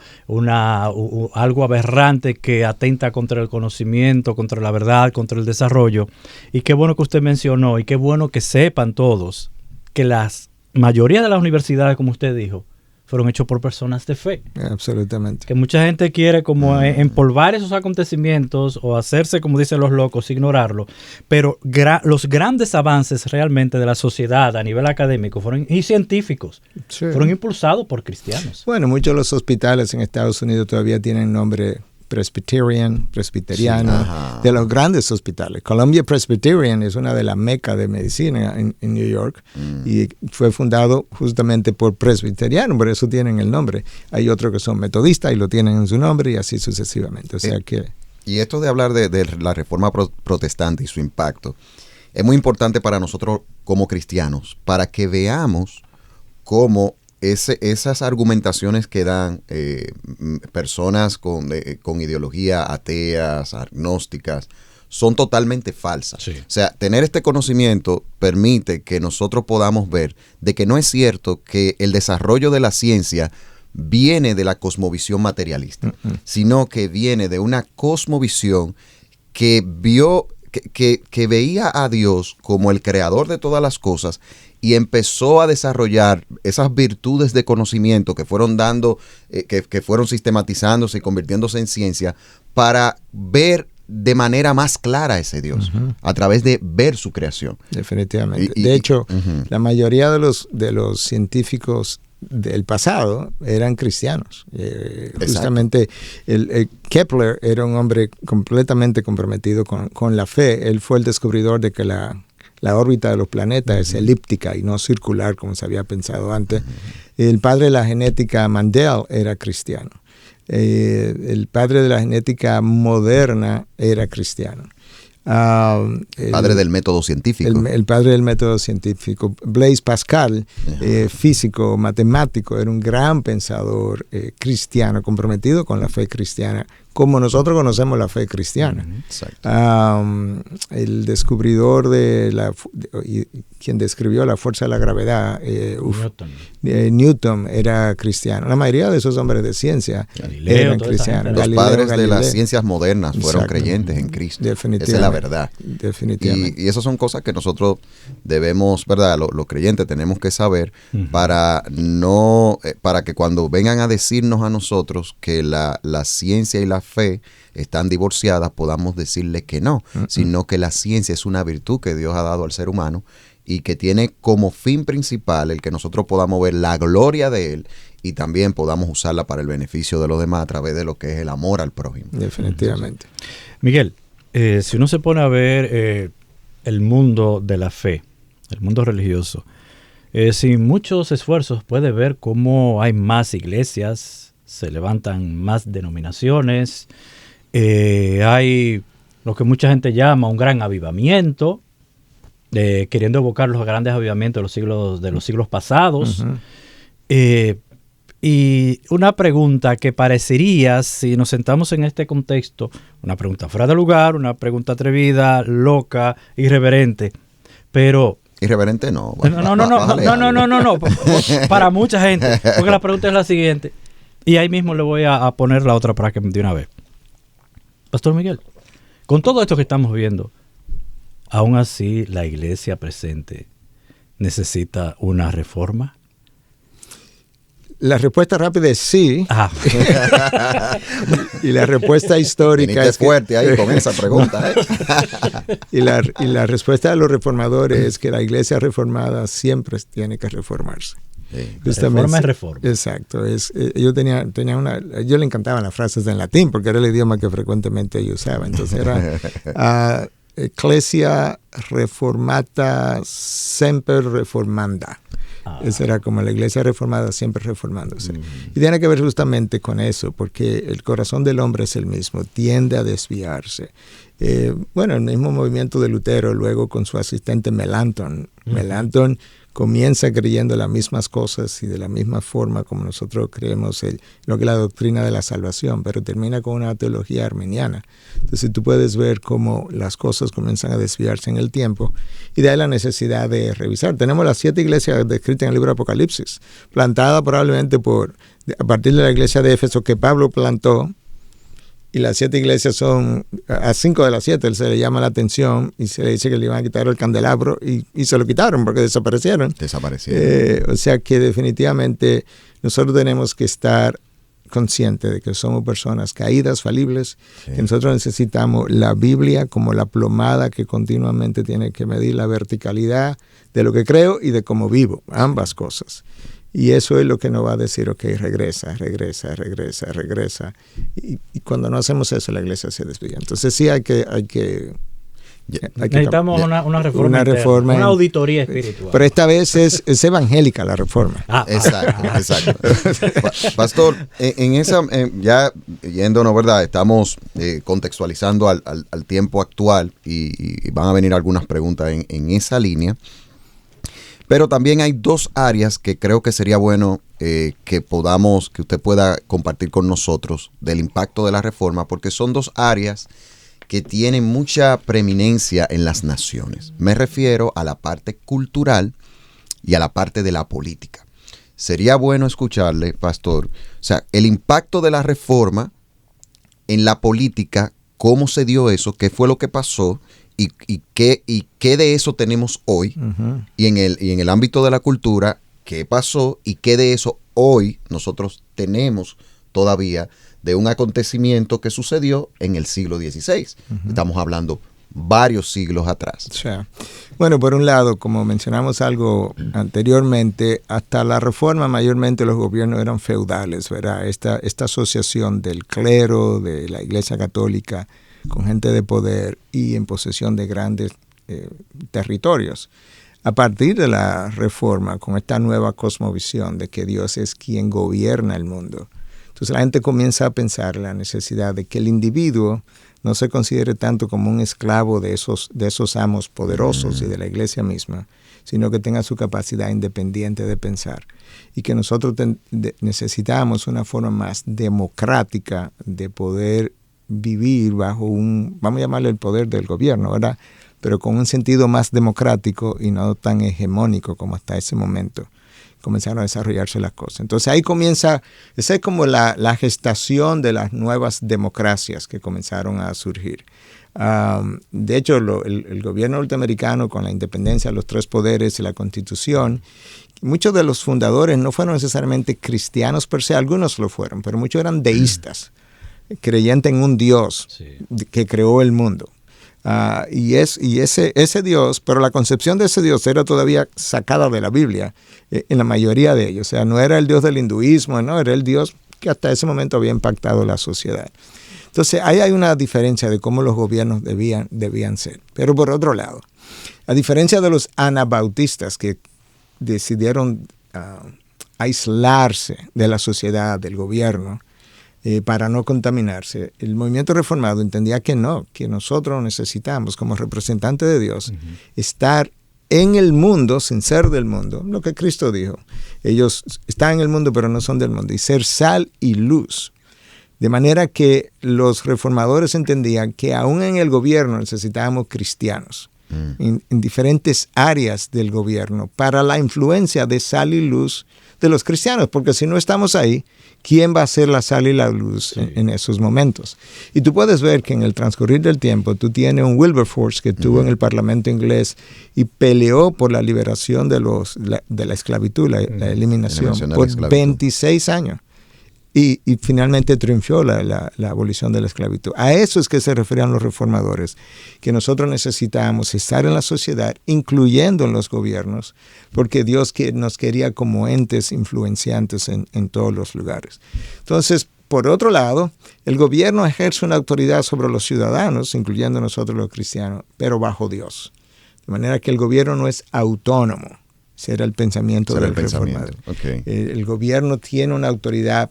algo aberrante que atenta contra el conocimiento, contra la verdad, contra el desarrollo. Y qué bueno que usted mencionó y qué bueno que sepan todos que la mayoría de las universidades, como usted dijo, fueron hechos por personas de fe. Absolutamente. Que mucha gente quiere como empolvar esos acontecimientos o hacerse, como dicen los locos, ignorarlo. Pero los grandes avances realmente de la sociedad a nivel académico y científicos fueron impulsados por cristianos. Bueno, muchos de los hospitales en Estados Unidos todavía tienen nombre presbiteriano, de los grandes hospitales. Columbia Presbyterian es una de las mecas de medicina en New York y fue fundado justamente por presbiterianos, por eso tienen el nombre. Hay otros que son metodistas y lo tienen en su nombre y así sucesivamente. O sea que... Y esto de hablar de la reforma protestante y su impacto es muy importante para nosotros como cristianos, para que veamos cómo esas argumentaciones que dan personas con ideología ateas, agnósticas, son totalmente falsas. Sí. O sea, tener este conocimiento permite que nosotros podamos ver de que no es cierto que el desarrollo de la ciencia viene de la cosmovisión materialista, sino que viene de una cosmovisión que veía a Dios como el creador de todas las cosas y empezó a desarrollar esas virtudes de conocimiento que fueron dando, que fueron sistematizándose y convirtiéndose en ciencia para ver de manera más clara a ese Dios, a través de ver su creación. Definitivamente. De hecho, la mayoría de los científicos del pasado eran cristianos. Justamente Kepler era un hombre completamente comprometido con la fe. Él fue el descubridor de que la órbita de los planetas es elíptica y no circular como se había pensado antes. El padre de la genética, Mendel, era cristiano. El padre de la genética moderna era cristiano. Padre del método científico. El padre del método científico. Blaise Pascal, físico, matemático, era un gran pensador cristiano, comprometido con la fe cristiana, como nosotros conocemos la fe cristiana. El descubridor quien describió la fuerza de la gravedad, Newton, era cristiano. La mayoría de esos hombres de ciencia eran cristianos. Los padres de las ciencias modernas fueron creyentes en Cristo. Definitivamente. Esa es la verdad. Definitivamente. Y esas son cosas que nosotros debemos, ¿verdad? Los creyentes tenemos que saber para que cuando vengan a decirnos a nosotros que la ciencia y la fe están divorciadas, podamos decirle que no, sino que la ciencia es una virtud que Dios ha dado al ser humano y que tiene como fin principal el que nosotros podamos ver la gloria de Él y también podamos usarla para el beneficio de los demás a través de lo que es el amor al prójimo. Definitivamente. Miguel, si uno se pone a ver el mundo de la fe, el mundo religioso, sin muchos esfuerzos puede ver cómo hay más iglesias, se levantan más denominaciones, hay lo que mucha gente llama un gran avivamiento, queriendo evocar los grandes avivamientos de los siglos pasados. Y una pregunta que parecería, si nos sentamos en este contexto, una pregunta fuera de lugar, una pregunta atrevida, loca, irreverente, pero... Irreverente no. No. Para mucha gente, porque la pregunta es la siguiente. Y ahí mismo le voy a poner la otra para que de una vez. Pastor Miguel, con todo esto que estamos viendo, aún así la iglesia presente necesita una reforma. La respuesta rápida es sí. Y la respuesta histórica es fuerte ahí con esa pregunta. Y la respuesta de los reformadores es que la iglesia reformada siempre tiene que reformarse. Reforma es reforma. Exacto. Yo le encantaban las frases en latín porque era el idioma que frecuentemente yo usaba. Entonces era Ecclesia reformata semper reformanda. Esa era como la iglesia reformada siempre reformándose. Y tiene que ver justamente con eso, porque el corazón del hombre es el mismo, tiende a desviarse. El mismo movimiento de Lutero, luego con su asistente Melanchthon. Melanchthon comienza creyendo las mismas cosas y de la misma forma como nosotros creemos lo que es la doctrina de la salvación, pero termina con una teología arminiana. Entonces tú puedes ver cómo las cosas comienzan a desviarse en el tiempo y de ahí la necesidad de revisar. Tenemos las 7 iglesias descritas en el libro de Apocalipsis, plantadas probablemente a partir de la iglesia de Éfeso que Pablo plantó. Y las 7 iglesias a 5 de las 7 se le llama la atención y se le dice que le iban a quitar el candelabro y se lo quitaron porque desaparecieron. O sea que definitivamente nosotros tenemos que estar conscientes de que somos personas caídas, falibles, que nosotros necesitamos la Biblia como la plomada que continuamente tiene que medir la verticalidad de lo que creo y de cómo vivo, ambas cosas. Y eso es lo que nos va a decir, regresa. Y cuando no hacemos eso, la iglesia se desvía. Entonces sí hay que necesitamos una reforma, una auditoría espiritual. Pero esta vez es evangélica la reforma. Exacto. Pastor, en esa, ya yéndonos, ¿verdad? Estamos contextualizando al tiempo actual y van a venir algunas preguntas en esa línea. Pero también hay 2 áreas que creo que sería bueno que usted pueda compartir con nosotros del impacto de la reforma, porque son 2 áreas que tienen mucha preeminencia en las naciones. Me refiero a la parte cultural y a la parte de la política. Sería bueno escucharle, pastor, o sea, el impacto de la reforma en la política, cómo se dio eso, qué fue lo que pasó, y qué de eso tenemos hoy, y en el ámbito de la cultura, qué pasó y qué de eso hoy nosotros tenemos todavía de un acontecimiento que sucedió en el siglo XVI. Estamos hablando varios siglos atrás. O sea, bueno, por un lado, como mencionamos algo anteriormente, hasta la Reforma mayormente los gobiernos eran feudales, ¿verdad? Esta asociación del clero, de la Iglesia Católica, con gente de poder y en posesión de grandes territorios. A partir de la Reforma, con esta nueva cosmovisión de que Dios es quien gobierna el mundo, entonces la gente comienza a pensar la necesidad de que el individuo no se considere tanto como un esclavo de esos amos poderosos y de la iglesia misma, sino que tenga su capacidad independiente de pensar. Y que nosotros necesitamos una forma más democrática de poder vivir bajo vamos a llamarle el poder del gobierno, ¿verdad? Pero con un sentido más democrático y no tan hegemónico como hasta ese momento comenzaron a desarrollarse las cosas. Entonces ahí comienza, esa es como la gestación de las nuevas democracias que comenzaron a surgir. De hecho, el gobierno norteamericano, con la independencia de los tres poderes y la Constitución, muchos de los fundadores no fueron necesariamente cristianos per se, algunos lo fueron, pero muchos eran deístas, creyentes en un Dios que creó el mundo. Y ese Dios, pero la concepción de ese Dios era todavía sacada de la Biblia en la mayoría de ellos. O sea, no era el Dios del hinduismo, no, era el Dios que hasta ese momento había impactado la sociedad. Entonces, ahí hay una diferencia de cómo los gobiernos debían ser. Pero por otro lado, a diferencia de los anabautistas que decidieron aislarse de la sociedad, del gobierno, para no contaminarse, el movimiento reformado entendía que no, que nosotros necesitamos como representantes de Dios estar en el mundo sin ser del mundo, lo que Cristo dijo. Ellos están en el mundo pero no son del mundo, y ser sal y luz. De manera que los reformadores entendían que aún en el gobierno necesitábamos cristianos en diferentes áreas del gobierno para la influencia de sal y luz de los cristianos, porque si no estamos ahí, ¿quién va a ser la sal y la luz en esos momentos? Y tú puedes ver que en el transcurrir del tiempo tú tienes un Wilberforce que estuvo en el Parlamento inglés y peleó por la liberación de la esclavitud, la eliminación, por 26 años. Y finalmente triunfó la abolición de la esclavitud. A eso es que se referían los reformadores, que nosotros necesitábamos estar en la sociedad, incluyendo en los gobiernos, porque Dios nos quería como entes influenciantes en todos los lugares. Entonces, por otro lado, el gobierno ejerce una autoridad sobre los ciudadanos, incluyendo nosotros los cristianos, pero bajo Dios. De manera que el gobierno no es autónomo. Ese era el pensamiento del reformador. Okay. El gobierno tiene una autoridad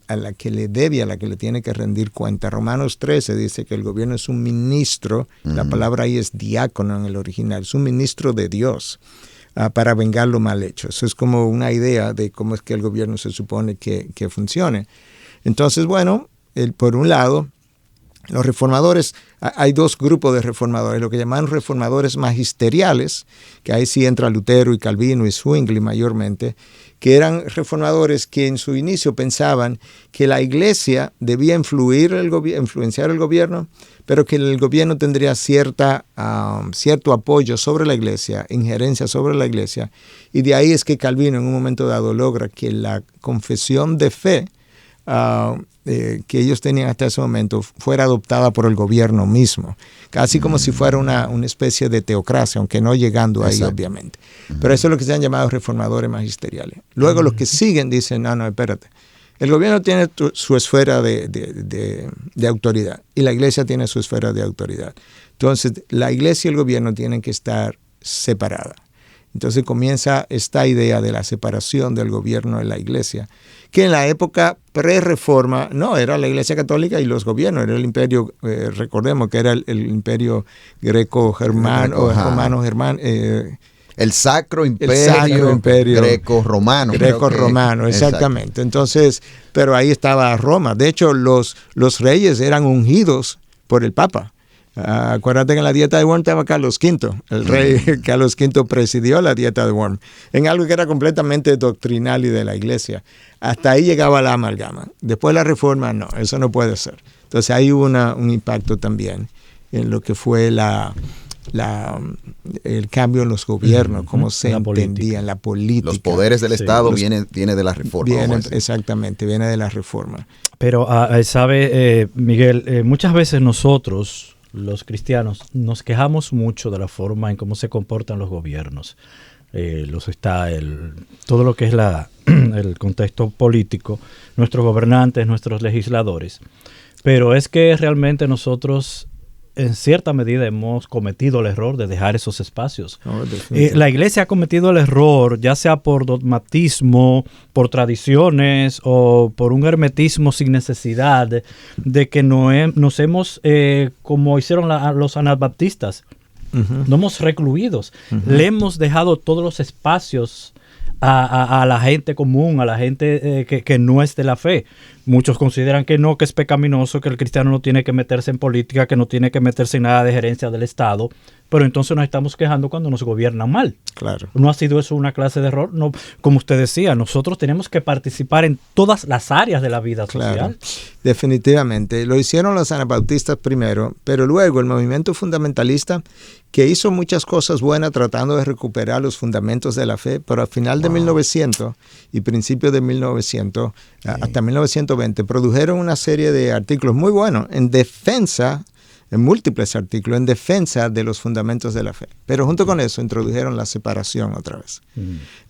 a la que le debe, a la que le tiene que rendir cuenta. Romanos 13 dice que el gobierno es un ministro, la palabra ahí es diácono en el original, es un ministro de Dios para vengar lo mal hecho. Eso es como una idea de cómo es que el gobierno se supone que funcione. Entonces, bueno, por un lado, los reformadores, hay dos grupos de reformadores, lo que llaman reformadores magisteriales, que ahí sí entra Lutero y Calvino y Zwingli mayormente, que eran reformadores que en su inicio pensaban que la iglesia debía influenciar el gobierno, pero que el gobierno tendría cierto apoyo sobre la iglesia, injerencia sobre la iglesia, y de ahí es que Calvino en un momento dado logra que la confesión de fe que ellos tenían hasta ese momento fuera adoptada por el gobierno mismo, casi como si fuera una especie de teocracia, aunque no llegando ahí obviamente. Pero eso es lo que se han llamado reformadores magisteriales. Luego los que siguen dicen, no, espérate, el gobierno tiene su esfera de autoridad y la iglesia tiene su esfera de autoridad. Entonces la iglesia y el gobierno tienen que estar separadas. Entonces comienza esta idea de la separación del gobierno de la iglesia, que en la época pre-reforma no era la iglesia católica y los gobiernos, era el imperio, recordemos que era el imperio greco-germano o romano-germano. El Sacro Imperio Greco-Romano. Greco-Romano, exactamente. Entonces, pero ahí estaba Roma. De hecho, los reyes eran ungidos por el Papa. Acuérdate que en la dieta de Worm estaba Carlos V. El rey Carlos V presidió la dieta de Worm en algo que era completamente doctrinal y de la iglesia. Hasta ahí llegaba la amalgama. Después de la reforma, no, eso no puede ser. Entonces ahí hubo un impacto también en lo que fue el cambio en los gobiernos, cómo se entendía la política. Los poderes del Estado viene de la reforma. Exactamente, viene de la reforma. Pero, sabe, Miguel, muchas veces nosotros, los cristianos, nos quejamos mucho de la forma en cómo se comportan los gobiernos. Todo lo que es el contexto político, nuestros gobernantes, nuestros legisladores. Pero es que realmente nosotros, en cierta medida, hemos cometido el error de dejar esos espacios. La iglesia ha cometido el error, ya sea por dogmatismo, por tradiciones o por un hermetismo sin necesidad, de que nos hemos, como hicieron los anabaptistas, no hemos recluidos. Le hemos dejado todos los espacios a la gente común, a la gente que no es de la fe. Muchos consideran que no, que es pecaminoso, que el cristiano no tiene que meterse en política, que no tiene que meterse en nada de gerencia del Estado, pero entonces nos estamos quejando cuando nos gobiernan mal. Claro. ¿No ha sido eso una clase de error? No, como usted decía, nosotros tenemos que participar en todas las áreas de la vida social. Claro, definitivamente. Lo hicieron los anabaptistas primero, pero luego el movimiento fundamentalista, que hizo muchas cosas buenas tratando de recuperar los fundamentos de la fe, pero al final de 1900 y principios de 1900, hasta 1920, produjeron una serie de artículos muy buenos en múltiples artículos en defensa de los fundamentos de la fe. Pero junto con eso introdujeron la separación otra vez.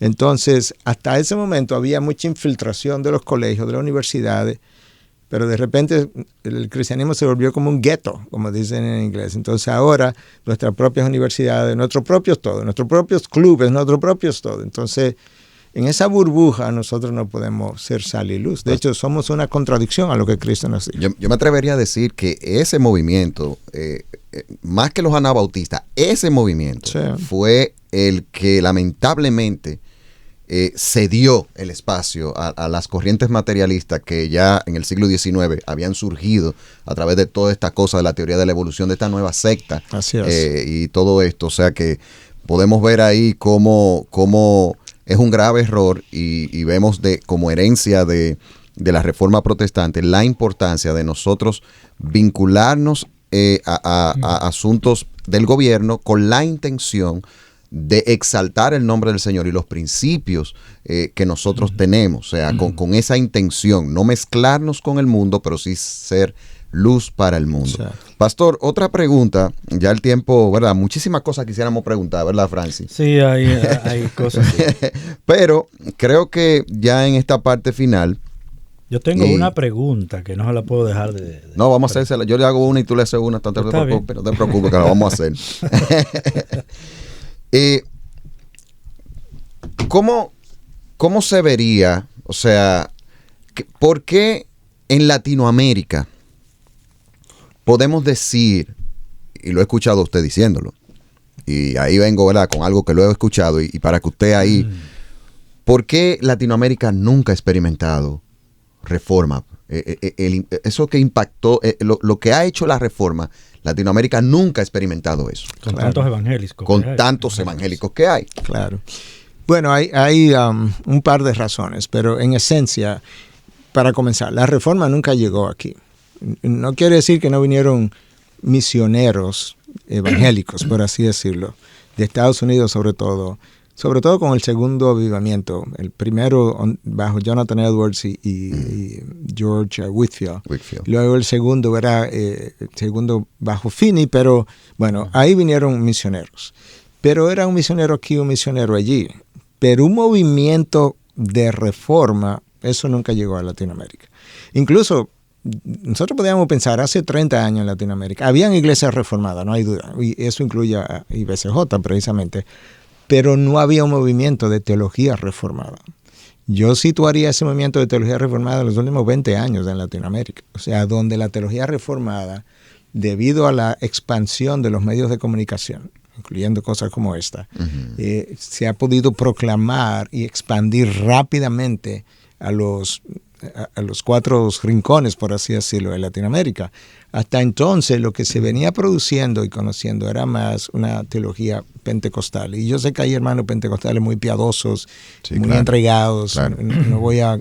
Entonces, hasta ese momento había mucha infiltración de los colegios, de las universidades, pero de repente el cristianismo se volvió como un gueto, como dicen en inglés. Entonces ahora nuestras propias universidades, nuestros propios todo, nuestros propios clubes, nuestros propios todo. Entonces, en esa burbuja nosotros no podemos ser sal y luz. De hecho, somos una contradicción a lo que Cristo nos dice. Yo me atrevería a decir que ese movimiento, más que los anabautistas, ese movimiento fue el que lamentablemente cedió el espacio a las corrientes materialistas que ya en el siglo XIX habían surgido a través de toda esta cosa de la teoría de la evolución, de esta nueva secta. Así es. Y todo esto. O sea que podemos ver ahí cómo es un grave error y vemos como herencia de la reforma protestante la importancia de nosotros vincularnos a asuntos del gobierno con la intención de exaltar el nombre del Señor y los principios que nosotros tenemos, o sea, con esa intención, no mezclarnos con el mundo, pero sí ser luz para el mundo. Exacto. Pastor, otra pregunta, ya el tiempo, ¿verdad? Muchísimas cosas quisiéramos preguntar, ¿verdad, Francis? Sí, hay cosas. Sí. Pero creo que ya en esta parte final... Yo tengo una pregunta que no se la puedo dejar de no, vamos a hacérsela. Yo le hago una y tú le haces una, no te preocupes, que la vamos a hacer. ¿Cómo se vería, o sea, por qué en Latinoamérica podemos decir, y lo he escuchado a usted diciéndolo, y ahí vengo, ¿verdad?, con algo que lo he escuchado, y para que usted ahí, ¿por qué Latinoamérica nunca ha experimentado reforma? Eso que impactó, lo que ha hecho la reforma, Latinoamérica nunca ha experimentado eso. Con tantos evangélicos. Con tantos evangélicos que hay. Claro. Bueno, hay un par de razones, pero en esencia, para comenzar, la reforma nunca llegó aquí. No quiere decir que no vinieron misioneros evangélicos, por así decirlo, de Estados Unidos sobre todo con el segundo avivamiento, el primero bajo Jonathan Edwards y George Whitefield. Luego el segundo era segundo bajo Finney, pero bueno, ahí vinieron misioneros. Pero era un misionero aquí, un misionero allí. Pero un movimiento de reforma, eso nunca llegó a Latinoamérica. Incluso nosotros podíamos pensar, hace 30 años en Latinoamérica, habían iglesias reformadas, no hay duda, y eso incluye a IBCJ precisamente, pero no había un movimiento de teología reformada. Yo situaría ese movimiento de teología reformada en los últimos 20 años en Latinoamérica, o sea, donde la teología reformada, debido a la expansión de los medios de comunicación, incluyendo cosas como esta, se ha podido proclamar y expandir rápidamente a los 4 rincones, por así decirlo, de Latinoamérica. Hasta entonces lo que se venía produciendo y conociendo era más una teología pentecostal. Y yo sé que hay hermanos pentecostales muy piadosos, muy entregados. Claro. No voy a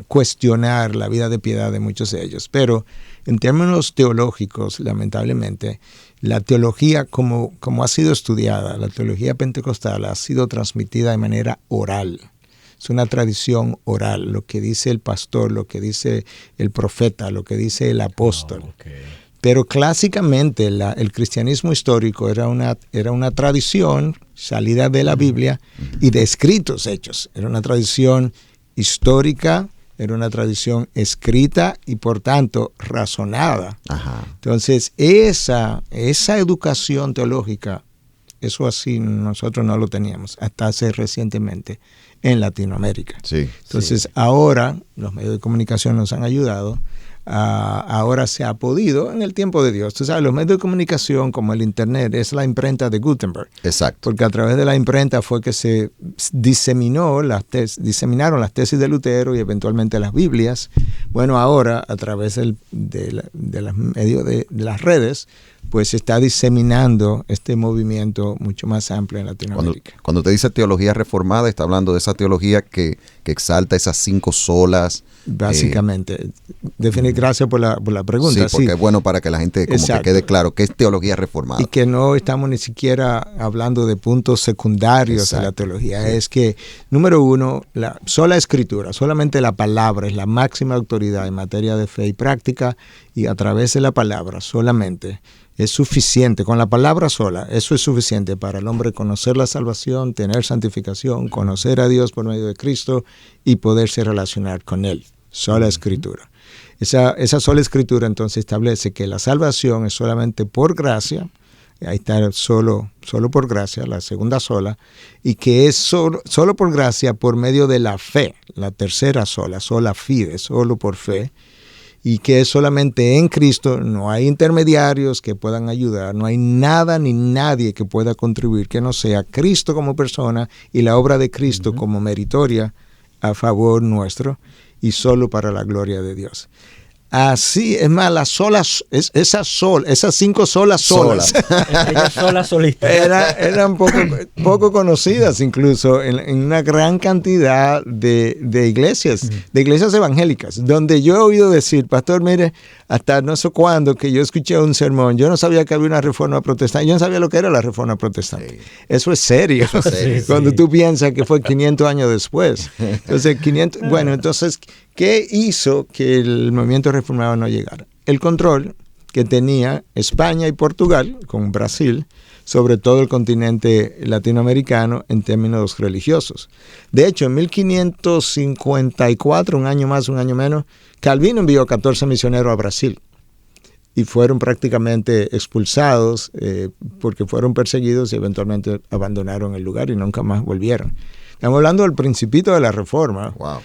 cuestionar la vida de piedad de muchos de ellos. Pero en términos teológicos, lamentablemente, la teología como ha sido estudiada, la teología pentecostal ha sido transmitida de manera oral. Es una tradición oral, lo que dice el pastor, lo que dice el profeta, lo que dice el apóstol. Pero clásicamente el cristianismo histórico era una tradición salida de la Biblia y de escritos hechos. Era una tradición histórica, era una tradición escrita y por tanto razonada. Ajá. Entonces esa educación teológica, eso así nosotros no lo teníamos hasta hace recientemente en Latinoamérica. Sí, entonces ahora los medios de comunicación nos han ayudado. Ahora se ha podido en el tiempo de Dios. Tú sabes, los medios de comunicación como el Internet es la imprenta de Gutenberg. Exacto. Porque a través de la imprenta fue que se diseminaron las tesis de Lutero y eventualmente las Biblias. Bueno, ahora a través de los medios de las redes, pues se está diseminando este movimiento mucho más amplio en Latinoamérica. Cuando te dice teología reformada, está hablando de esa teología que exalta esas 5 solas. Básicamente. Gracias por la pregunta. Sí, porque es bueno para que la gente como que quede claro qué es teología reformada. Y que no estamos ni siquiera hablando de puntos secundarios de la teología. Sí. Es que, número uno, la sola escritura, solamente la palabra es la máxima autoridad en materia de fe y práctica, y a través de la palabra solamente es suficiente, con la palabra sola, eso es suficiente para el hombre conocer la salvación, tener santificación, conocer a Dios por medio de Cristo y poderse relacionar con Él. Sola escritura. Esa sola escritura entonces establece que la salvación es solamente por gracia, ahí está solo por gracia, la segunda sola, y que es solo por gracia por medio de la fe, la tercera sola fide, solo por fe, y que es solamente en Cristo, no hay intermediarios que puedan ayudar, no hay nada ni nadie que pueda contribuir que no sea Cristo como persona y la obra de Cristo como meritoria a favor nuestro y solo para la gloria de Dios. Así, es más, esas 5 solas. Ellas solas solistas. Eran poco conocidas incluso en una gran cantidad de iglesias, de iglesias evangélicas, donde yo he oído decir, pastor, mire, hasta no sé cuándo que yo escuché un sermón, yo no sabía que había una reforma protestante, yo no sabía lo que era la reforma protestante. Sí. Eso es serio, cuando tú piensas que fue 500 años después. Entonces, entonces, ¿qué hizo que el movimiento reformado no llegara? El control que tenía España y Portugal con Brasil sobre todo el continente latinoamericano en términos religiosos. De hecho, en 1554, un año más, un año menos, Calvino envió 14 misioneros a Brasil y fueron prácticamente expulsados porque fueron perseguidos y eventualmente abandonaron el lugar y nunca más volvieron. Estamos hablando del principito de la Reforma. Wow.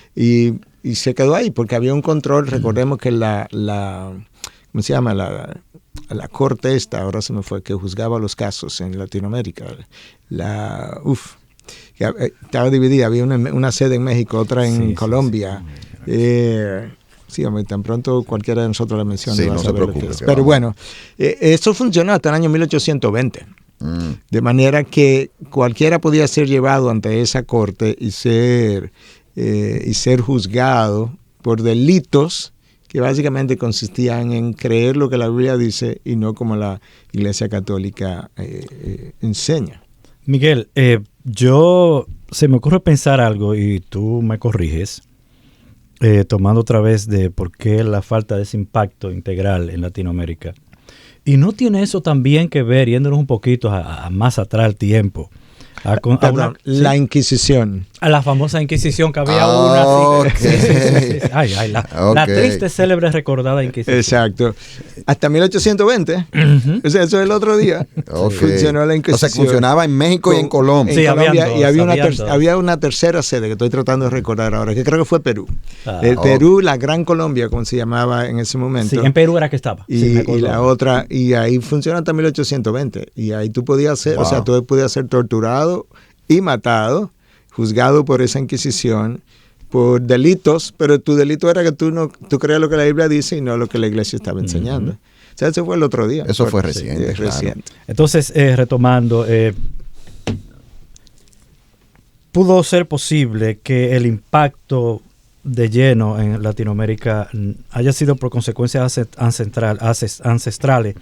Y se quedó ahí porque había un control. Recordemos que ¿cómo se llama? La corte ahora se me fue, que juzgaba los casos en Latinoamérica. Estaba dividida, había una sede en México, otra en Colombia. Sí, tan pronto cualquiera de nosotros la menciona. Sí, no se preocupe. Pero bueno, esto funcionó hasta el año 1820. De manera que cualquiera podía ser llevado ante esa corte y ser juzgado por delitos que básicamente consistían en creer lo que la Biblia dice y no como la Iglesia Católica enseña. Miguel, se me ocurre pensar algo y tú me corriges, tomando otra vez de por qué la falta de ese impacto integral en Latinoamérica. Y no tiene eso también que ver, yéndonos un poquito a más atrás al tiempo. La Inquisición. A la famosa Inquisición, que había una. La triste, célebre, recordada Inquisición. Exacto. Hasta 1820. O sea, eso es el otro día. Funcionó la Inquisición. O sea, funcionaba en México y en Colombia. Sí, había una tercera sede que estoy tratando de recordar ahora, que creo que fue Perú. Perú, la Gran Colombia, como se llamaba en ese momento. Sí, en Perú era que estaba. Y la otra, y ahí funcionó hasta 1820. Y ahí tú podías ser, tú podías ser torturado y matado, juzgado por esa Inquisición por delitos, pero tu delito era que tú creías lo que la Biblia dice y no lo que la iglesia estaba enseñando. O sea, eso fue el otro día. Eso fue reciente. Reciente. Entonces, retomando, ¿pudo ser posible que el impacto de lleno en Latinoamérica haya sido por consecuencias ancestrales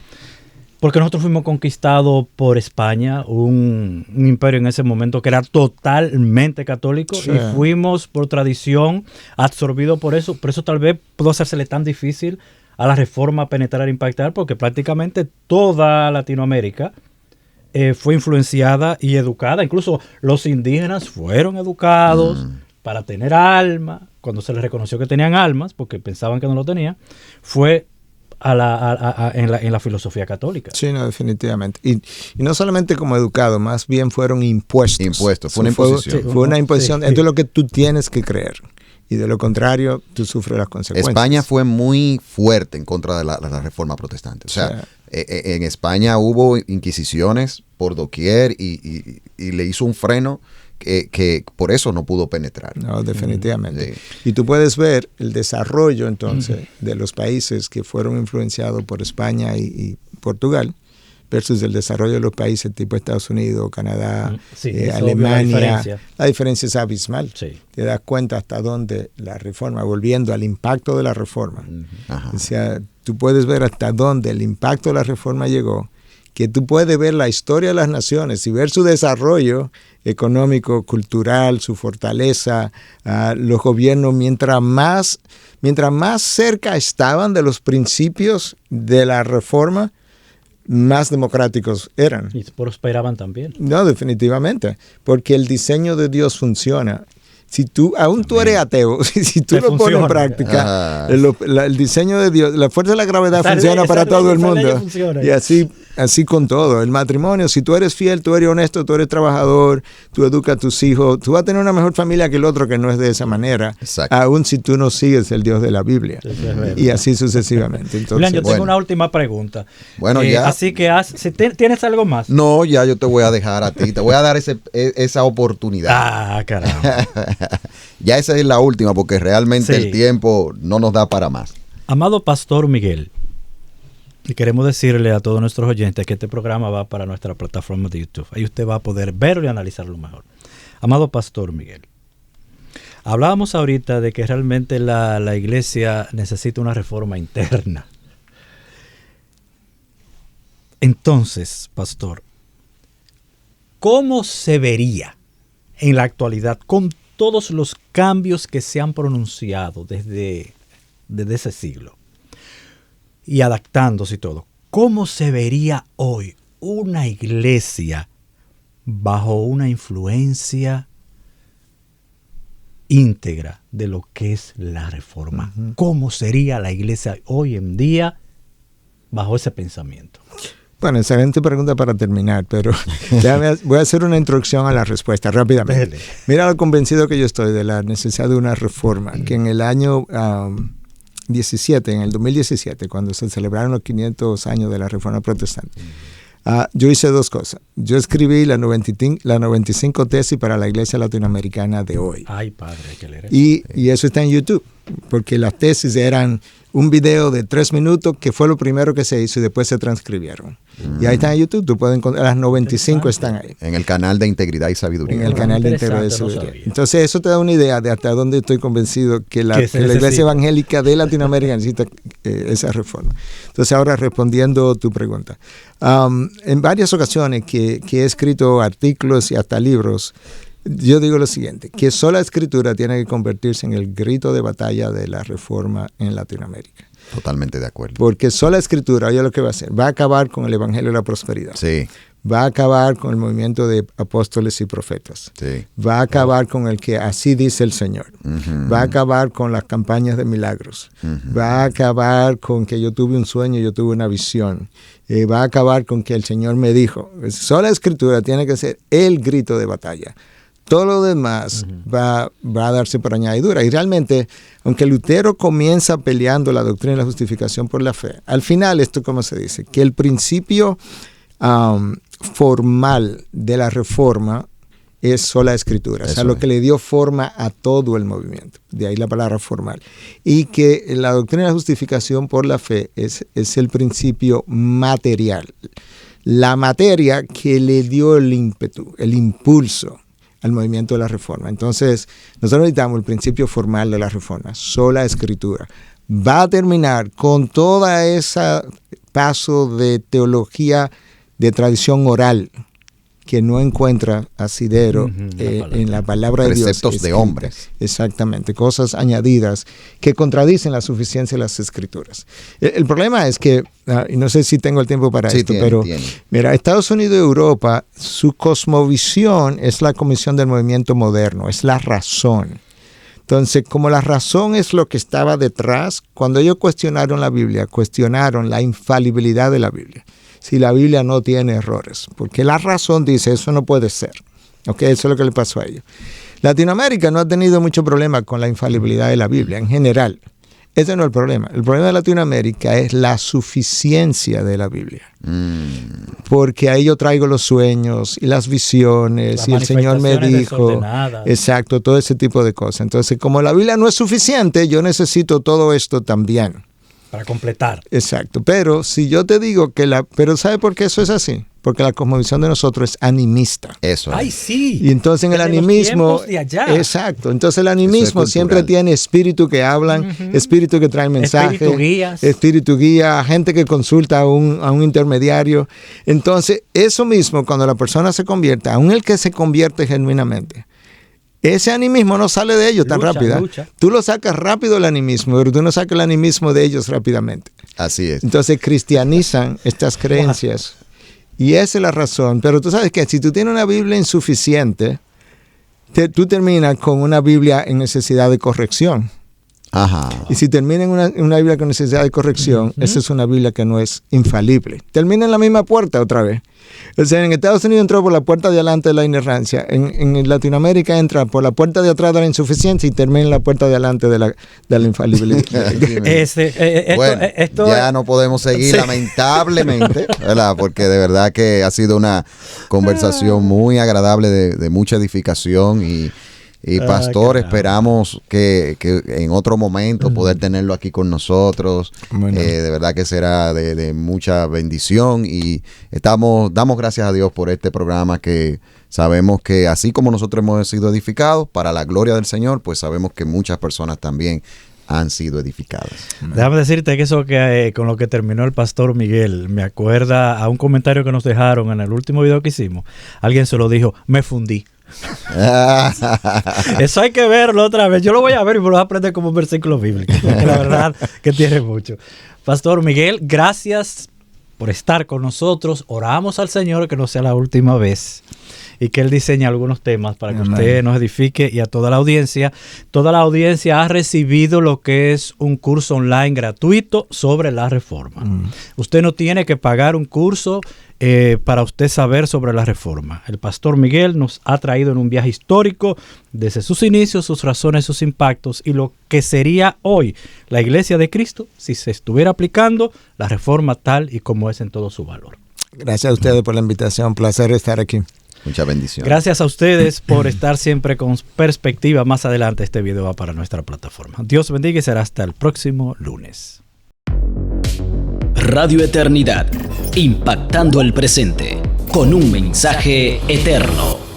Porque nosotros fuimos conquistados por España, un imperio en ese momento que era totalmente católico, sí. y fuimos por tradición absorbidos por eso. Por eso tal vez pudo hacérsele tan difícil a la reforma penetrar e impactar, porque prácticamente toda Latinoamérica fue influenciada y educada. Incluso los indígenas fueron educados para tener alma. Cuando se les reconoció que tenían almas, porque pensaban que no lo tenían, fue en la filosofía católica. Sí, no, definitivamente. Y no solamente como educados, más bien fueron impuestos. Impuestos, fue una imposición. Fue una imposición. Sí. Esto es lo que tú tienes que creer. Y de lo contrario, tú sufres las consecuencias. España fue muy fuerte en contra de la reforma protestante. O sea, en España hubo inquisiciones por doquier y le hizo un freno que por eso no pudo penetrar. No, definitivamente. Sí. Y tú puedes ver el desarrollo entonces de los países que fueron influenciados por España y Portugal versus el desarrollo de los países tipo Estados Unidos, Canadá, Alemania. La diferencia es abismal. Sí. Te das cuenta hasta dónde la reforma, volviendo al impacto de la reforma. Ajá. O sea, tú puedes ver hasta dónde el impacto de la reforma llegó, que tú puedes ver la historia de las naciones y ver su desarrollo económico, cultural, su fortaleza, los gobiernos, mientras más cerca estaban de los principios de la reforma, más democráticos eran. Y prosperaban también. No, definitivamente, porque el diseño de Dios funciona. Si tú, aún tú eres ateo, si tú lo pones en práctica, el diseño de Dios, la fuerza de la gravedad funciona para todo el mundo. Y así con todo. El matrimonio, si tú eres fiel, tú eres honesto, tú eres trabajador, tú educas a tus hijos, tú vas a tener una mejor familia que el otro que no es de esa manera. Exacto. Aún si tú no sigues el Dios de la Biblia. Y así sucesivamente. Entonces, Julián, yo tengo una última pregunta. Bueno, ya. Así que ¿tienes algo más? No, ya yo te voy a dejar a ti, te voy a dar esa oportunidad. Ah, caramba. Ya esa es la última porque realmente el tiempo no nos da para más. Amado Pastor Miguel, y queremos decirle a todos nuestros oyentes que este programa va para nuestra plataforma de YouTube. Ahí usted va a poder verlo y analizarlo mejor. Amado Pastor Miguel, hablábamos ahorita de que realmente la iglesia necesita una reforma interna. Entonces, Pastor, ¿cómo se vería en la actualidad con todos los cambios que se han pronunciado desde ese siglo y adaptándose y todo? ¿Cómo se vería hoy una iglesia bajo una influencia íntegra de lo que es la reforma? ¿Cómo sería la iglesia hoy en día bajo ese pensamiento? Bueno, excelente pregunta para terminar, pero voy a hacer una introducción a la respuesta rápidamente. Dele. Mira lo convencido que yo estoy de la necesidad de una reforma, que en el año 17, en el 2017, cuando se celebraron los 500 años de la Reforma Protestante, yo hice dos cosas. Yo escribí la 95 tesis para la Iglesia Latinoamericana de hoy. Ay, padre, hay que leer eso. Y eso está en YouTube, porque las tesis eran un video de 3 minutos que fue lo primero que se hizo y después se transcribieron. Y ahí está en YouTube, tú puedes encontrar, las 95 están ahí. En el canal de Integridad y Sabiduría. En el canal de Integridad y Sabiduría. Sabía. Entonces eso te da una idea de hasta dónde estoy convencido que la Iglesia Evangélica de Latinoamérica necesita esa reforma. Entonces ahora respondiendo tu pregunta. En varias ocasiones que he escrito artículos y hasta libros, yo digo lo siguiente, que sola escritura tiene que convertirse en el grito de batalla de la reforma en Latinoamérica. Totalmente de acuerdo. Porque sola escritura, oye lo que va a hacer, va a acabar con el Evangelio de la Prosperidad. Sí. Va a acabar con el movimiento de apóstoles y profetas. Sí. Va a acabar con el que así dice el Señor. Va a acabar con las campañas de milagros. Va a acabar con que yo tuve un sueño, yo tuve una visión. Va a acabar con que el Señor me dijo. Sola escritura tiene que ser el grito de batalla. Todo lo demás va a darse por añadidura. Y realmente, aunque Lutero comienza peleando la doctrina de la justificación por la fe, al final, esto como se dice, que el principio formal de la reforma es sola escritura. Eso, o sea, lo que le dio forma a todo el movimiento. De ahí la palabra formal. Y que la doctrina de la justificación por la fe es el principio material. La materia que le dio el ímpetu, el impulso al movimiento de la reforma. Entonces, nosotros necesitamos el principio formal de la reforma, sola escritura. Va a terminar con toda esa paso de teología de tradición oral que no encuentra asidero en la palabra de Dios. Preceptos de hombres. Exactamente, cosas añadidas que contradicen la suficiencia de las Escrituras. El problema es que, y no sé si tengo el tiempo para esto, pero mira, Estados Unidos y Europa, su cosmovisión es la Comisión del Movimiento Moderno, es la razón. Entonces, como la razón es lo que estaba detrás, cuando ellos cuestionaron la Biblia, cuestionaron la infalibilidad de la Biblia. Si la Biblia no tiene errores, porque la razón dice eso no puede ser. ¿Okay? Eso es lo que le pasó a ellos. Latinoamérica no ha tenido mucho problema con la infalibilidad de la Biblia en general. Ese no es el problema. El problema de Latinoamérica es la suficiencia de la Biblia. Porque ahí yo traigo los sueños y las visiones y el Señor me dijo. Exacto, todo ese tipo de cosas. Entonces, como la Biblia no es suficiente, yo necesito todo esto también. Para completar. Exacto. Pero si yo te digo que pero ¿sabe por qué eso es así? Porque la cosmovisión de nosotros es animista. Eso. ¡Ay, sí! Y entonces en el animismo... Exacto. Entonces el animismo siempre tiene espíritu que hablan, espíritu que trae mensajes, espíritu guía, gente que consulta a un intermediario. Entonces, eso mismo, cuando la persona se convierte, aun el que se convierte genuinamente, ese animismo no sale de ellos tan rápido. Tú lo sacas rápido el animismo, pero tú no sacas el animismo de ellos rápidamente. Así es. Entonces cristianizan estas creencias. Y esa es la razón. Pero tú sabes que si tú tienes una Biblia insuficiente, tú terminas con una Biblia en necesidad de corrección. Ajá. Y si termina en una Biblia con necesidad de corrección, esa es una Biblia que no es infalible. Termina en la misma puerta otra vez. O sea, en Estados Unidos entró por la puerta de adelante de la inerrancia. En Latinoamérica entra por la puerta de atrás de la insuficiencia y termina en la puerta de adelante de la infalibilidad. Esto ya no podemos seguir, lamentablemente, ¿verdad? Porque de verdad que ha sido una conversación muy agradable, de mucha edificación y pastor, esperamos que en otro momento poder tenerlo aquí con nosotros. Bueno. De verdad que será de mucha bendición y damos gracias a Dios por este programa, que sabemos que así como nosotros hemos sido edificados para la gloria del Señor, pues sabemos que muchas personas también han sido edificadas. Déjame decirte que eso que con lo que terminó el pastor Miguel me acuerda a un comentario que nos dejaron en el último video que hicimos. Alguien se lo dijo: me fundí. Eso hay que verlo otra vez. Yo lo voy a ver y me lo voy a aprender como un versículo bíblico, porque la verdad que tiene mucho. Pastor Miguel, gracias por estar con nosotros. Oramos al Señor que no sea la última vez y que Él diseñe algunos temas para que usted nos edifique, y a toda la audiencia. Toda la audiencia ha recibido lo que es un curso online gratuito sobre la Reforma. Usted no tiene que pagar un curso para usted saber sobre la Reforma. El pastor Miguel nos ha traído en un viaje histórico desde sus inicios, sus razones, sus impactos y lo que sería hoy la Iglesia de Cristo si se estuviera aplicando la Reforma tal y como es en todo su valor. Gracias a ustedes por la invitación. Placer estar aquí. Mucha bendición. Gracias a ustedes por estar siempre con perspectiva. Más adelante este video va para nuestra plataforma. Dios bendiga y será hasta el próximo lunes. Radio Eternidad, impactando el presente con un mensaje eterno.